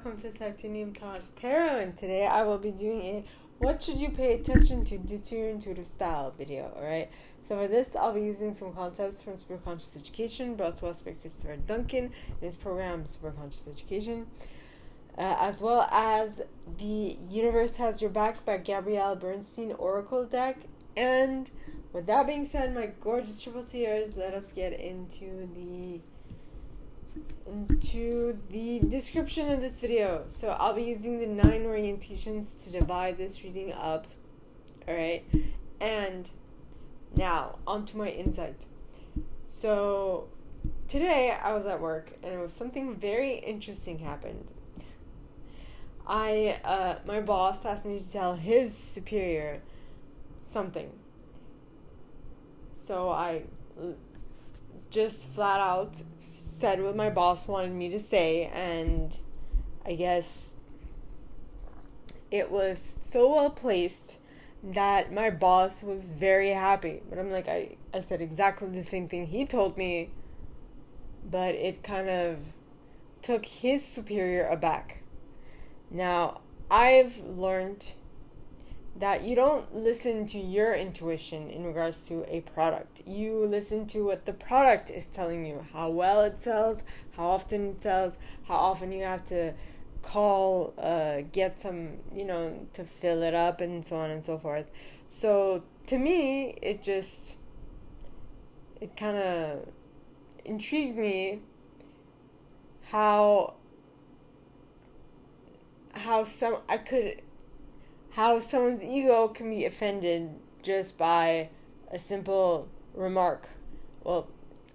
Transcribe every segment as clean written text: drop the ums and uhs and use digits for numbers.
welcome to Titanium Cards Tarot, and today I will be doing a what should you pay attention to due to your intuitive style video, alright? So for this, I'll be using some concepts from Super Conscious Education, brought to us by Chris Duncan in his program Super Conscious Education, as well as the Universe Has Your Back by Gabrielle Bernstein Oracle deck. And with that being said, my gorgeous triple T's, let us get into the description of this video. So I'll be using the 9 orientations to divide this reading up, alright? And now onto my insight. So today I was at work and it was something very interesting happened. My boss asked me to tell his superior something, so I just flat out said what my boss wanted me to say, and I guess it was so well placed that my boss was very happy. But I'm like, I said exactly the same thing he told me, but it kind of took his superior aback. Now, I've learned that you don't listen to your intuition in regards to a product. You listen to what the product is telling you, how well it sells, how often it sells, how often you have to call, get some, to fill it up, and so on and so forth. So to me, it kind of intrigued me how someone's ego can be offended just by a simple remark. Well,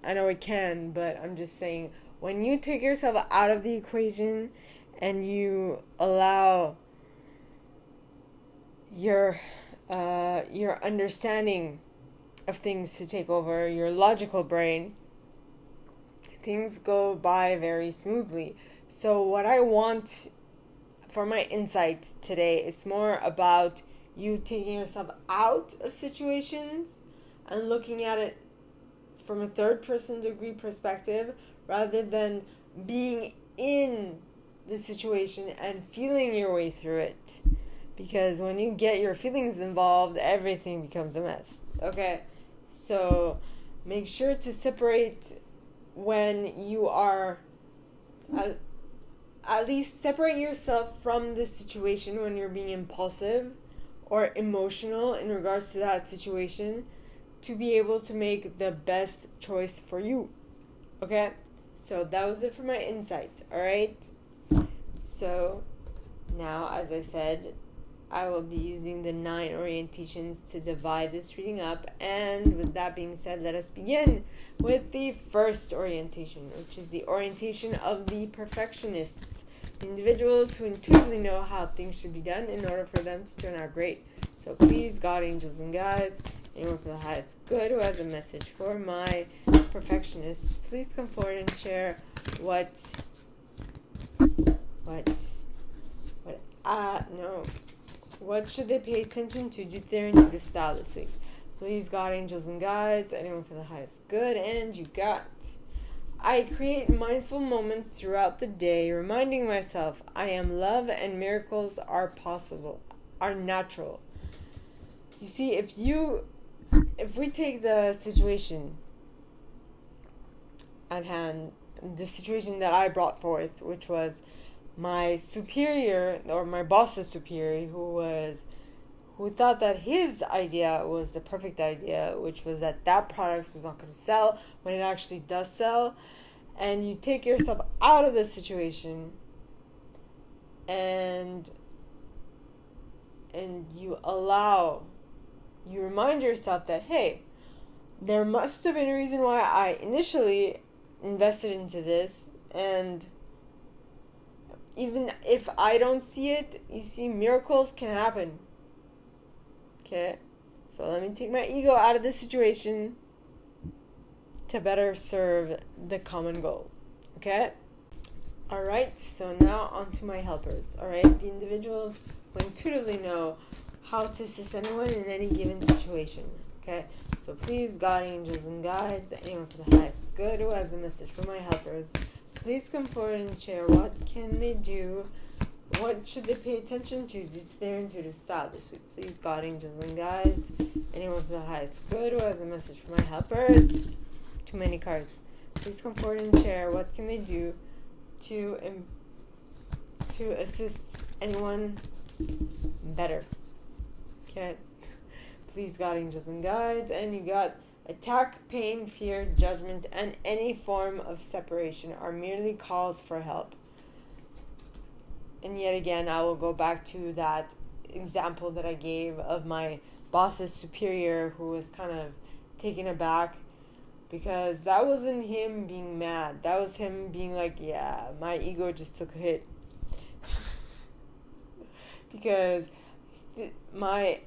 I know it can, but I'm just saying, when you take yourself out of the equation and you allow your understanding of things to take over your logical brain, things go by very smoothly. So what I want for my insight today, it's more about you taking yourself out of situations and looking at it from a third-person degree perspective rather than being in the situation and feeling your way through it. Because when you get your feelings involved, everything becomes a mess. Okay? So make sure to separate when you are... at least separate yourself from the situation when you're being impulsive or emotional in regards to that situation to be able to make the best choice for you. Okay? So that was it for my insight. Alright? So now, as I said, I will be using the 9 orientations to divide this reading up. And with that being said, let us begin with the first orientation, which is the orientation of the perfectionists, individuals who intuitively know how things should be done in order for them to turn out great. So please, God, angels, and guides, anyone for the highest good who has a message for my perfectionists, please come forward and share what should they pay attention to due to their intuitive style this week. Please, God, angels, and guides, anyone for the highest good, and you got. I create mindful moments throughout the day, reminding myself I am love and miracles are possible, are natural. You see, if we take the situation at hand, the situation that I brought forth, which was my superior, or my boss's superior, who thought that his idea was the perfect idea, which was that product was not going to sell when it actually does sell, and you take yourself out of the situation and you remind yourself that, hey, there must have been a reason why I initially invested into this, and even if I don't see it, you see, miracles can happen. Okay? So let me take my ego out of this situation to better serve the common goal. Okay? Alright, so now on to my helpers. Alright? The individuals who intuitively know how to assist anyone in any given situation. Okay? So please, God, angels, and guides, anyone for the highest good who has a message for my helpers, please come forward and share what can they do, what should they pay attention to their intuitive style this week. Please, God, angels, and guides, anyone for the highest good who has a message for my helpers. Too many cards. Please come forward and share what can they do to assist anyone better. Okay. Please, God, angels, and guides. And you got attack, pain, fear, judgment, and any form of separation are merely calls for help. And yet again, I will go back to that example that I gave of my boss's superior who was kind of taken aback, because that wasn't him being mad. That was him being like, yeah, my ego just took a hit. Because my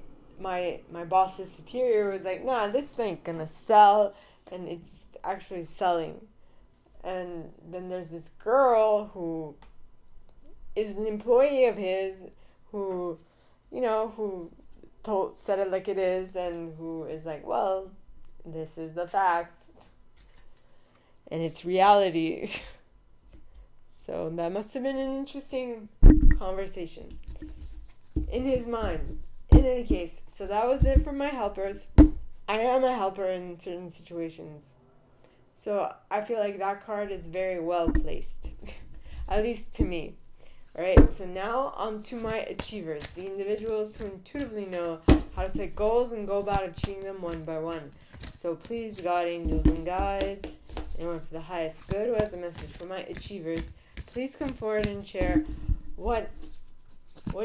boss's superior was like, nah, this ain't gonna sell, and it's actually selling. And then there's this girl who is an employee of his who said it like it is, and who is like, well, this is the facts and it's reality. So that must have been an interesting conversation in his mind. In any case, so that was it for my helpers. I am a helper in certain situations, so I feel like that card is very well placed. At least to me. Alright, so now on to my achievers, the individuals who intuitively know how to set goals and go about achieving them one by one. So please, God, angels, and guides, anyone for the highest good who has a message for my achievers, please come forward and share what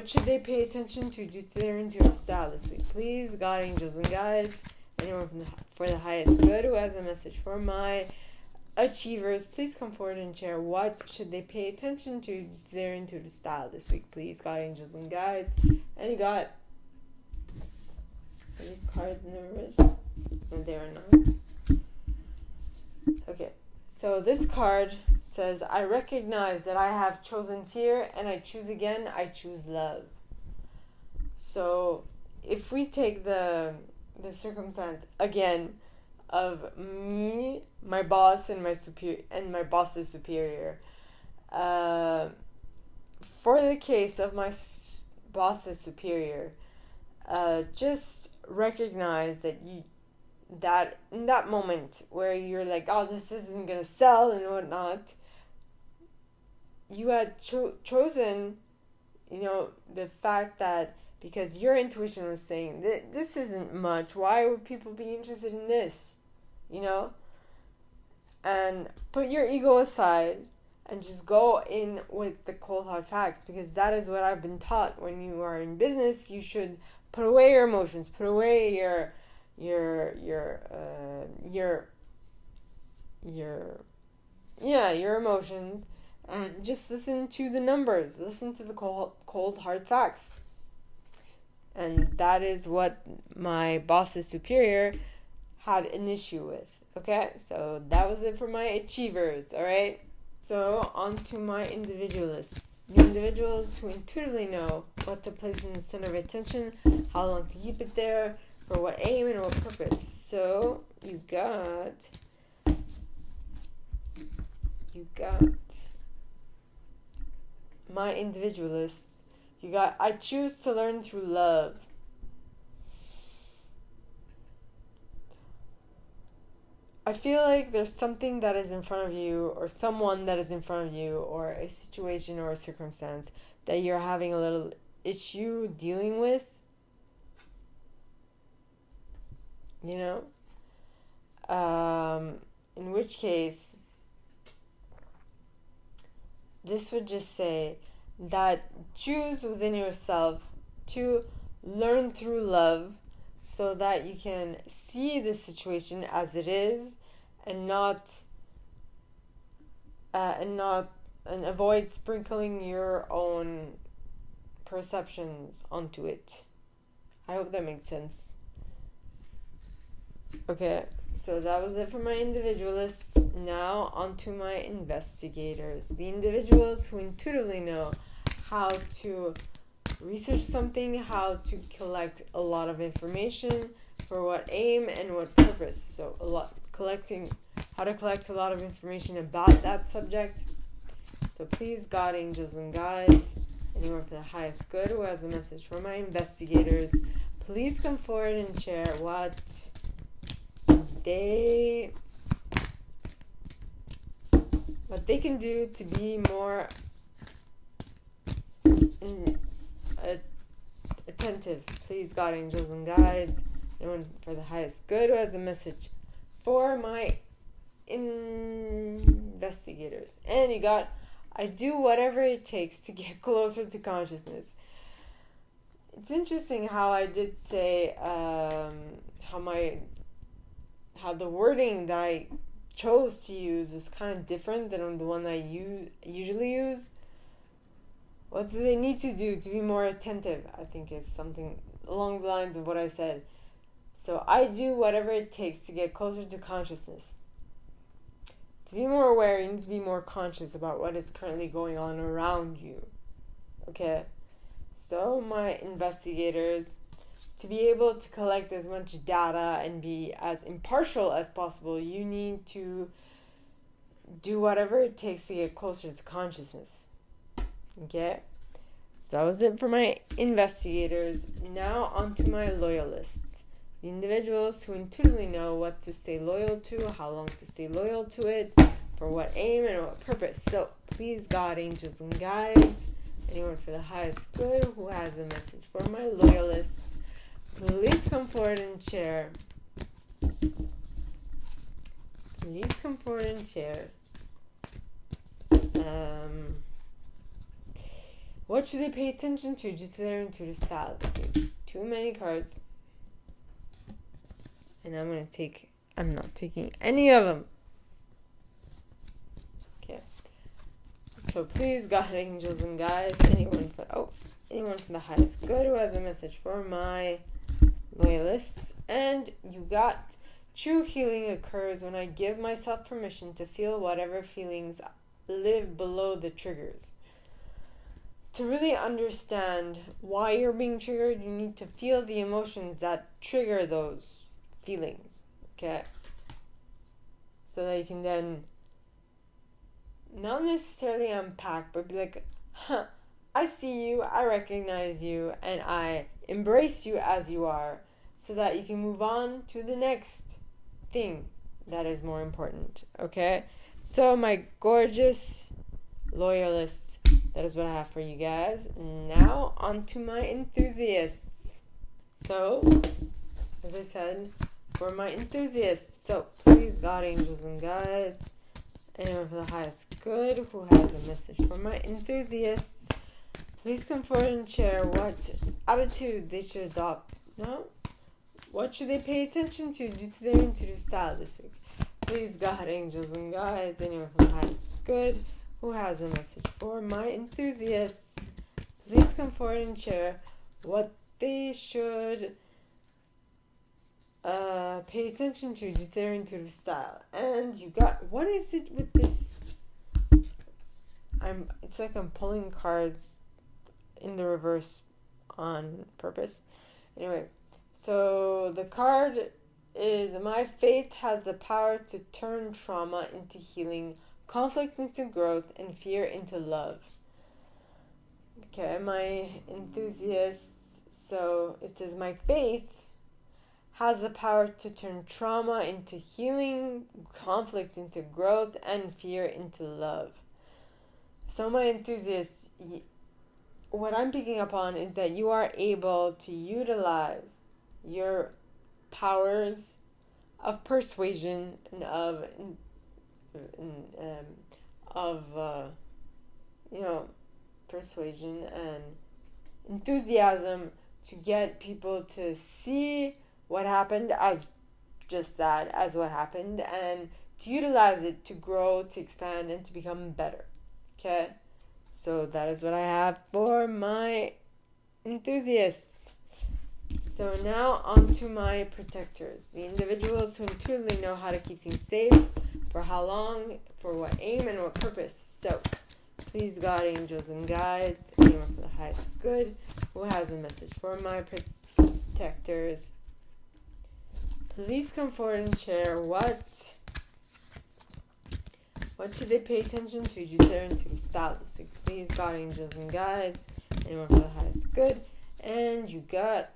should they pay attention to due to their intuitive style this week. Please, God, angels, and guides, anyone for the highest good who has a message for my achievers, please come forward and share what should they pay attention to their intuitive style this week. Please, God, angels, and guides. And you got these cards in the reverse. No, they are not. Okay, so this card says, I recognize that I have chosen fear, and I choose again. I choose love. So if we take the circumstance again of me, my boss, and my superior, and my boss's superior. For the case of my boss's superior, just recognize that in that moment where you're like, oh, this isn't gonna sell and whatnot, you had chosen, the fact that because your intuition was saying this isn't much. Why would people be interested in this? And put your ego aside and just go in with the cold hard facts, because that is what I've been taught. When you are in business, you should put away your emotions, put away your emotions, and just listen to the numbers, listen to the cold hard facts. And that is what my boss's superior had an issue with. Okay, so that was it for my achievers, alright? So, on to my individualists. The individuals who intuitively know what to place in the center of attention, how long to keep it there, for what aim and what purpose. So, you got my individualists. You got, I choose to learn through love. I feel like there's something that is in front of you, or someone that is in front of you, or a situation or a circumstance that you're having a little issue dealing with. In which case, this would just say that choose within yourself to learn through love, so that you can see the situation as it is, and avoid sprinkling your own perceptions onto it. I hope that makes sense. Okay, so that was it for my individualists. Now on to my investigators. The individuals who intuitively know how to research something, how to collect a lot of information, for what aim and what purpose. So how to collect a lot of information about that subject, So please, God, angels, and guides, anyone for the highest good who has a message for my investigators, please come forward and share what they can do to be more attentive. Please, God, angels, and guides, anyone for the highest good who has a message for my investigators. And you got, I do whatever it takes to get closer to consciousness. It's interesting how I did say how the wording that I chose to use was kind of different than the one I usually use. What do they need to do to be more attentive? I think is something along the lines of what I said. So I do whatever it takes to get closer to consciousness. To be more aware, you need to be more conscious about what is currently going on around you. Okay? So my investigators, to be able to collect as much data and be as impartial as possible, you need to do whatever it takes to get closer to consciousness. Okay? So that was it for my investigators. Now on to my loyalists. The individuals who intuitively know what to stay loyal to, how long to stay loyal to it, for what aim and what purpose. So please, God, angels, and guides, anyone for the highest good who has a message for my loyalists, please come forward and share. Please come forward and share. What should they pay attention to due to their intuitive style? See, too many cards. And I'm not taking any of them. Okay. So please, God, angels, and guides, anyone from the highest good who has a message for my loyalists. And you got, true healing occurs when I give myself permission to feel whatever feelings live below the triggers. To really understand why you're being triggered, you need to feel the emotions that trigger those feelings, okay? So that you can then not necessarily unpack, but be like, I see you, I recognize you, and I embrace you as you are, so that you can move on to the next thing that is more important, okay? So my gorgeous loyalists, that is what I have for you guys. Now on to my enthusiasts. So, as I said, for my enthusiasts, so please, God, angels, and guides, anyone for the highest good who has a message for my enthusiasts, please come forward and share what attitude they should adopt. No? What should they pay attention to due to their intuitive style this week? Please, God, angels, and guides, anyone for the highest good who has a message for my enthusiasts, please come forward and share what they should pay attention to due to their intuitive style. And you got, what is it with this? It's like I'm pulling cards in the reverse on purpose. Anyway, so the card is, my faith has the power to turn trauma into healing, conflict into growth, and fear into love. Okay, my enthusiasts, so it says, my faith has the power to turn trauma into healing, conflict into growth, and fear into love. So my enthusiasts, what I'm picking up on is that you are able to utilize your powers of persuasion and persuasion and enthusiasm to get people to see what happened as just that, as what happened, and to utilize it to grow, to expand, and to become better. Okay? So that is what I have for my enthusiasts. So now on to my protectors, the individuals who intuitively know how to keep things safe, for how long, for what aim, and what purpose. So please, God, angels, and guides, anyone for the highest good who has a message for my protectors, please come forward and share what What should they pay attention to? You turn to style this week. Please, God, angels, and guides. Anyone for the highest good. And you got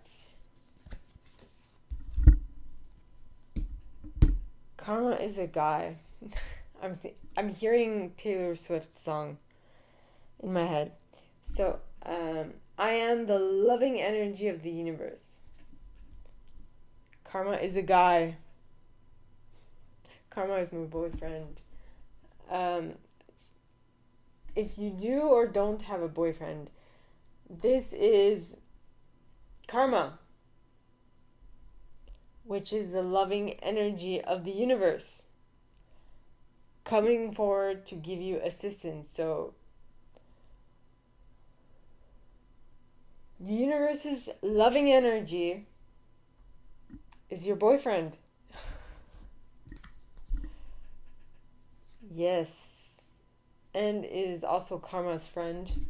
Karma is a guy. I'm hearing Taylor Swift's song in my head. So, I am the loving energy of the universe. Karma is a guy. Karma is my boyfriend. If you do or don't have a boyfriend, this is Karma, which is the loving energy of the universe, coming forward to give you assistance. So, the universe's loving energy is your boyfriend. Yes. And is also Karma's friend,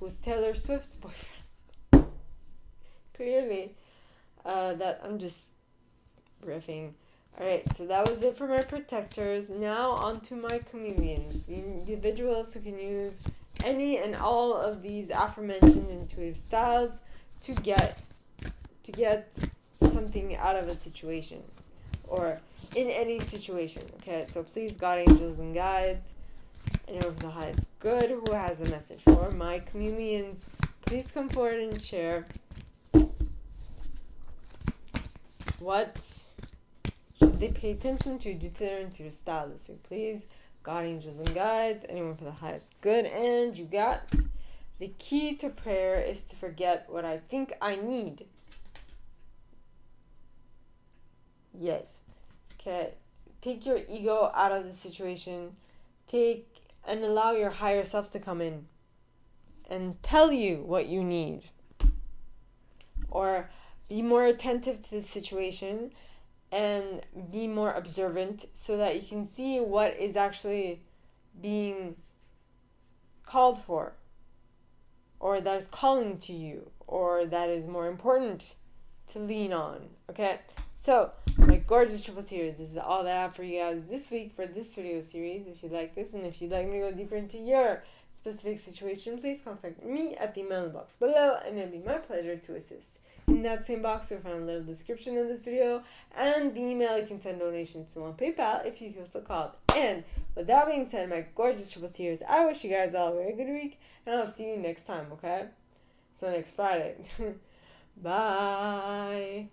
who's Taylor Swift's boyfriend. Clearly. That I'm just riffing. Alright, so that was it for my protectors. Now on to my chameleons. The individuals who can use any and all of these aforementioned intuitive styles to get something out of a situation. Or in any situation. Okay, so please, God, angels, and guides, anyone from the highest good who has a message for my chameleons, please come forward and share. What should they pay attention to due to their intuitive style this week? Please, God, angels, and guides, anyone for the highest good. And you got the key to prayer is to forget what I think I need. Yes. Okay. Take your ego out of the situation. And allow your higher self to come in and tell you what you need. Or be more attentive to the situation and be more observant so that you can see what is actually being called for, or that is calling to you, or that is more important to lean on. Okay, so my gorgeous triple tears, this is all that I have for you guys this week for this video series. If you like this and if you'd like me to go deeper into your specific situation, please contact me at the email in the box below, and it'll be my pleasure to assist. In that same box, you'll find a little description of this video and the email you can send donations to on PayPal if you feel so called. And with that being said, my gorgeous triple tears, I wish you guys all a very good week, and I'll see you next time, okay? So next Friday. Bye.